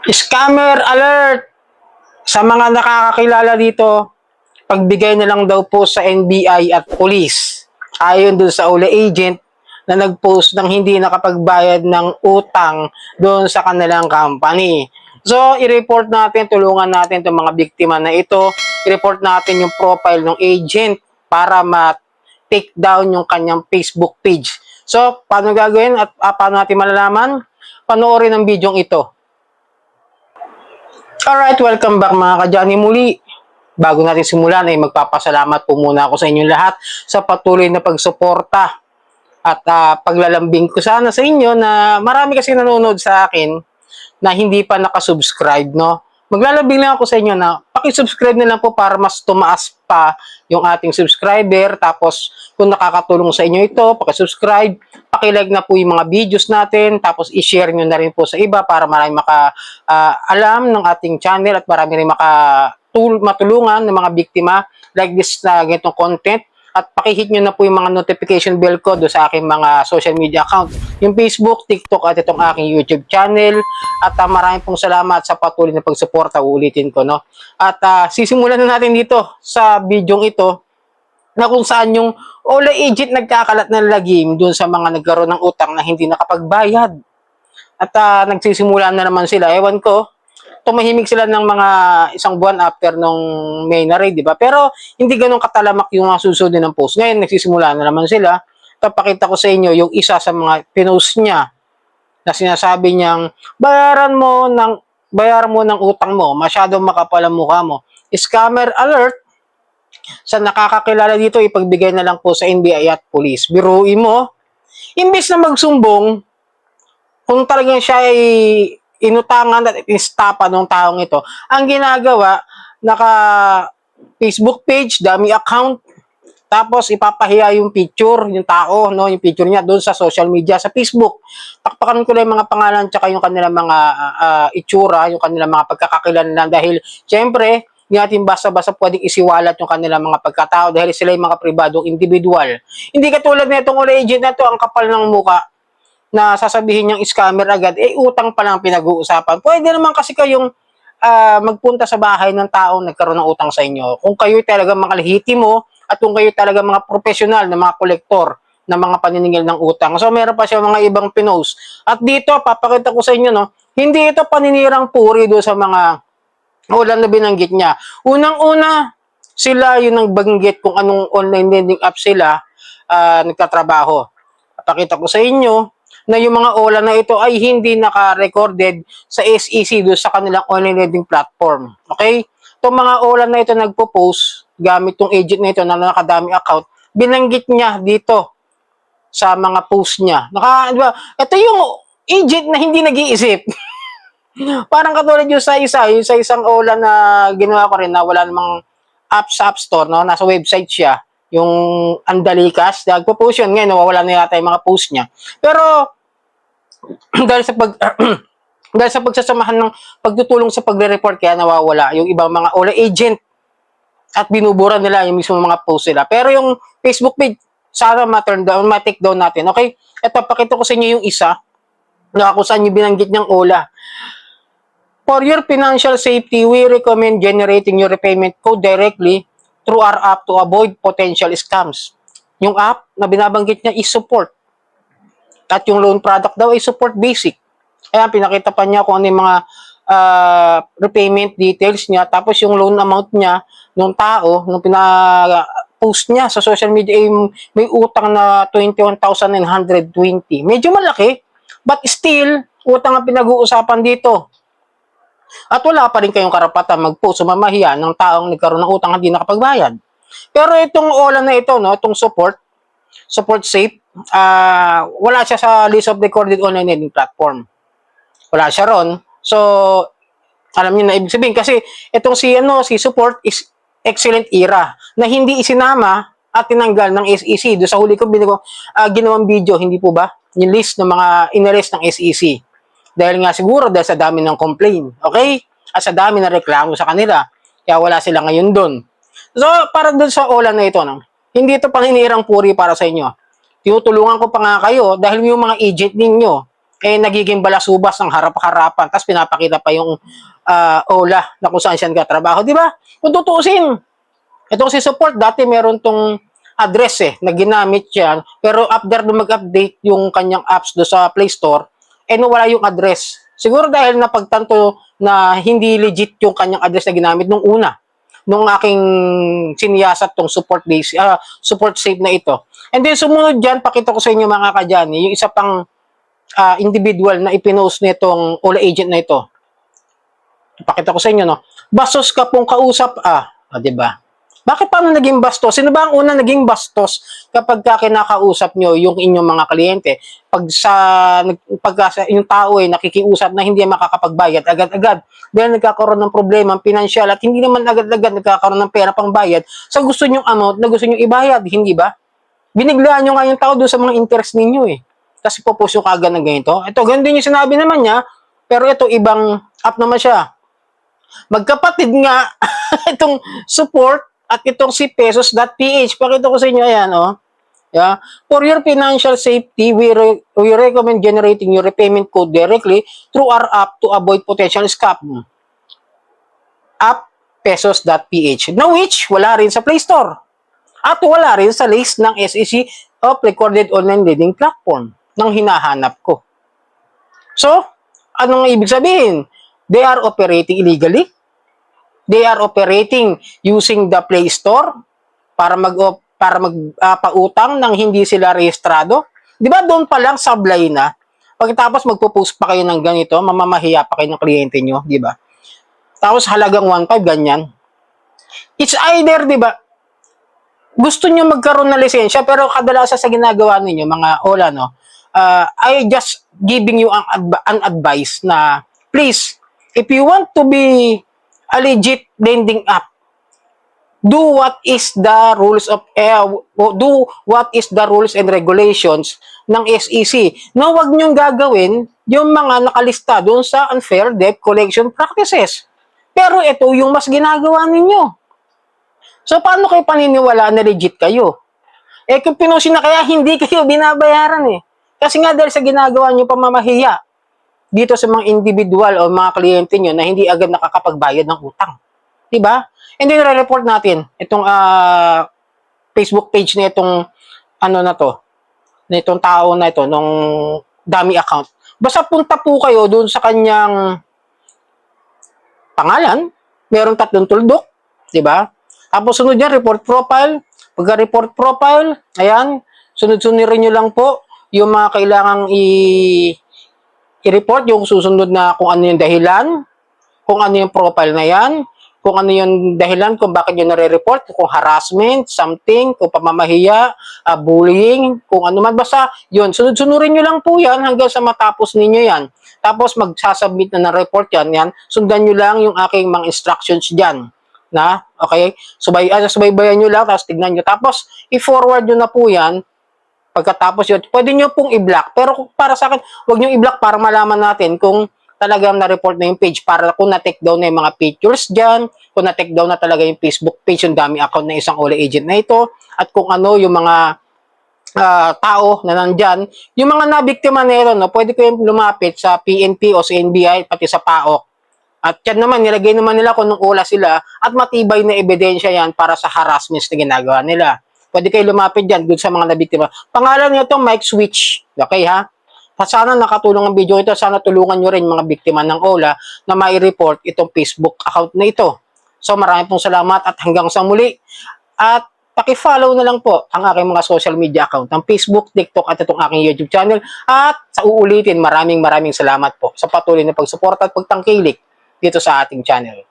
Scammer alert! Sa mga nakakakilala dito, pagbigay na lang daw po sa NBI at police. Ayon dun sa uli agent na nag-post ng hindi nakapagbayad ng utang doon sa kanilang company. So, i-report natin, tulungan natin itong mga biktima na ito. I-report natin yung profile ng agent para ma-take down yung kanyang Facebook page. So, paano gagawin at paano natin malalaman? Panoorin ang video ito. Alright, welcome back mga ka-Johnny muli. Bago natin simulan ay magpapasalamat po muna ako sa inyong lahat sa patuloy na pagsuporta at paglalambing ko sana sa inyo na marami kasi nanonood sa akin na hindi pa nakasubscribe, no? Maglalambing lang ako sa inyo na paki-subscribe na lang po para mas tumaas pa yung ating subscriber. Tapos kung nakakatulong sa inyo ito, paki-subscribe, paki-like na po yung mga videos natin, tapos i-share nyo na rin po sa iba para marami alam ng ating channel at marami rin matulungan ng mga biktima like this na ganitong content. At pakihit nyo na po yung mga notification bell ko do sa aking mga social media account. Yung Facebook, TikTok at itong aking YouTube channel. At maraming pong salamat sa patuloy na pagsuporta. Uulitin ko, no? At sisimulan na natin dito sa video ito na kung saan yung Ola agent nagkakalat ng lagim dun sa mga nagkaroon ng utang na hindi nakapagbayad. At nagsisimula na naman sila. Ewan ko, tumahimik sila ng mga isang buwan after nung May na raid, di ba? Pero hindi ganun katalamak yung mga susunod ng post. Ngayon, nagsisimula na naman sila. Papakita ko sa inyo yung isa sa mga pinost niya na sinasabi niyang bayaran mo ng utang mo, masyadong makapal ang mukha mo. Scammer alert! Sa nakakakilala dito, ipagbigay na lang po sa NBI at police. Biruin mo, imbes na magsumbong, kung talagang siya ay inutangan at istapa ng taong ito, ang ginagawa, naka Facebook page, dami account, tapos ipapahiya yung picture, yung tao, no, yung picture niya doon sa social media, sa Facebook. Takpakan ko lang yung mga pangalan tsaka yung kanilang mga itsura, yung kanilang mga pagkakakilanlan dahil syempre, hindi natin basta-basta pwedeng isiwalat yung kanilang mga pagkatao dahil sila yung mga pribadong individual. Hindi katulad na itong Ola agent na to, ang kapal ng muka, na sasabihin niyang scammer agad, utang pa lang pinag-uusapan. Pwede naman kasi kayong magpunta sa bahay ng taong nagkaroon ng utang sa inyo. Kung kayo talaga mga lehitimo at kung kayo talaga mga profesional na mga kolektor na mga paniningil ng utang. So meron pa siya mga ibang pinost. At dito, papakita ko sa inyo, no, hindi ito paninirang puri doon sa mga ulan na binanggit niya. Unang-una, sila yung nagbanggit kung anong online lending app sila nagtatrabaho. Papakita ko sa inyo na yung mga OLA na ito ay hindi naka-recorded sa SEC doon sa kanilang online lending platform. Okay? Itong mga OLA na ito nagpo-post gamit tong agent na ito na nakadami account, binanggit niya dito sa mga post niya. Diba? Ito yung agent na hindi nag-iisip. Parang katulad yung sa isang OLA na ginawa ko rin na wala namang app sa App Store, no? Nasa website siya, yung Andalikas, nagpo-post yun, ngayon nawawala na yata yung mga post niya. Pero dahil sa pagsasamahan ng pagtutulong sa pagre-report kaya nawawala yung ibang mga Ola agent at binubura nila yung mismo mga post nila. Pero yung Facebook page, sana ma-turn down, ma-take down natin. Okay? Ito, pakita ko sa inyo yung isa na kung saan yung binanggit niyang Ola. For your financial safety, we recommend generating your repayment code directly through our app to avoid potential scams. Yung app na binabanggit niya is support. At yung loan product daw ay support basic. Ayan, pinakita pa niya kung ano yung mga repayment details niya. Tapos yung loan amount niya, nung tao, nung pina-post niya sa social media, ay may utang na 21,920. Medyo malaki, but still, utang ang pinag-uusapan dito. At wala pa rin kayong karapatan mag-post o mamahiya ng taong nagkaroon ng utang hindi nakapagbayad. Pero itong OLA na ito, no, itong support safe, wala siya sa list of recorded online lending platform. Wala siya ron. So, alam niyo na ibig sabihin kasi itong si support is excellent era na hindi isinama at tinanggal ng SEC. Do sa huli ko ginawang video, hindi po ba? Yung list ng mga inarest ng SEC. Dahil nga siguro dahil sa dami ng complaint. Okay? At sa dami ng reklamo sa kanila. Kaya wala sila ngayon doon. So, para doon sa OLA na ito, no? Hindi ito paninirang puri para sa inyo. Tinutulungan ko pa nga kayo dahil yung mga agent ninyo nagiging balasubas ng harap-harapan, tapos pinapakita pa yung OLA na kung saan siya nagtatrabaho, di ba? Kung tutuusin, itong si support, dati meron tong address na ginamit yan, pero after na mag-update yung kanyang apps do sa Play Store, nawala yung address. Siguro dahil napagtanto na hindi legit yung kanyang address na ginamit nung una, nung aking siniyasat tong support save na ito. And then sumunod dyan, pakita ko sa inyo mga kadyani, yung isa pang individual na ipinost nitong OLA agent na ito. Pakita ko sa inyo, no? Bastos ka pong kausap, di ba? Bakit paano naging bastos? Sino ba ang una naging bastos kapag kinakausap nyo yung inyong mga kliyente? Pag yung tao nakikiusap na hindi makakapagbayad agad-agad dahil nagkakaroon ng problema pinansyal at hindi naman agad-agad nagkakaroon ng pera pang bayad sa gusto nyong amount na gusto nyong ibayad, hindi ba? Biniglaan nyo nga yung tao doon sa mga interest ninyo Kasi popost yung kagad ng ganito. Ito, ganun din yung sinabi naman niya, pero ito, ibang app naman siya. Magkapatid nga, itong support at itong si pesos.ph. Pakita ko sa inyo, ayan, Yeah. For your financial safety, we recommend generating your repayment code directly through our app to avoid potential scam. App pesos.ph, na which wala rin sa Play Store. At wala rin sa list ng SEC of recorded online lending platform nang hinahanap ko. So, anong ibig sabihin? They are operating illegally. They are operating using the Play Store para magpautang nang hindi sila rehistrado. Di ba doon pa lang sablay na? Pagkatapos magpo-post pa kayo ng ganito, mamamahiya pa kayo ng kliyente nyo, di ba? Tapos halagang 1.5 ganyan. It's either, di ba, gusto nyo magkaroon ng lisensya pero kadalasan sa ginagawa ninyo, mga OLA, I just giving you an advice na please, if you want to be a legit lending app, do what is the rules and regulations ng SEC. No, wag niyong gagawin yung mga nakalista doon sa unfair debt collection practices. Pero ito yung mas ginagawa ninyo. So paano kayo paniniwala na legit kayo? Kung pinusin na kaya hindi kayo binabayaran Kasi nga dahil sa ginagawa niyo pamamahiya dito sa mga individual o mga kliyente niyo na hindi agad nakakapagbayad ng utang. Diba? And then re-report natin itong Facebook page na itong na itong tao na ito, nung dummy account. Basta punta po kayo doon sa kanyang pangalan, merong 3 tuldok, diba? Tapos sunod yan, report profile. Pagka-report profile, ayan, sunod-sunirin nyo lang po yung mga kailangang i-report, yung susunod na kung ano yung dahilan, kung ano yung profile na yan, kung ano yung dahilan kung bakit nyo nare-report, kung harassment, something, kung pamamahiya, bullying, kung ano man. Basta, yun, sunod-sunurin nyo lang po yan hanggang sa matapos ninyo yan. Tapos, magsasubmit na ng report yan, sundan nyo lang yung aking mga instructions dyan. Okay? Subaybayan nyo lang, tapos tignan nyo. Tapos, i-forward nyo na po yan. Pagkatapos yun, pwede nyo pong i-block. Pero para sa akin, huwag nyo i-block para malaman natin kung talagang na-report na yung page, para kung na-take down na yung mga pictures dyan, kung na-take down na talaga yung Facebook page, yung dummy account na isang OLA agent na ito, at kung ano yung mga tao na nandyan, yung mga nabiktima nito, pwede kayong lumapit sa PNP o sa NBI, pati sa PAOK. At yan naman, nilagay naman nila kung nung OLA sila, at matibay na ebidensya yan para sa harassments na ginagawa nila. Pwede kayo lumapit dyan, good sa mga nabiktima. Pangalan nito, Mike Switch. Okay, ha? Sana nakatulong ang video ito. Sana tulungan nyo rin mga biktima ng OLA na mai-report itong Facebook account na ito. So maraming pong salamat at hanggang sa muli. At paki-follow na lang po ang aking mga social media account ng Facebook, TikTok at itong aking YouTube channel. At sa uulitin, maraming salamat po sa patuloy na pagsuporta at pagtangkilik dito sa ating channel.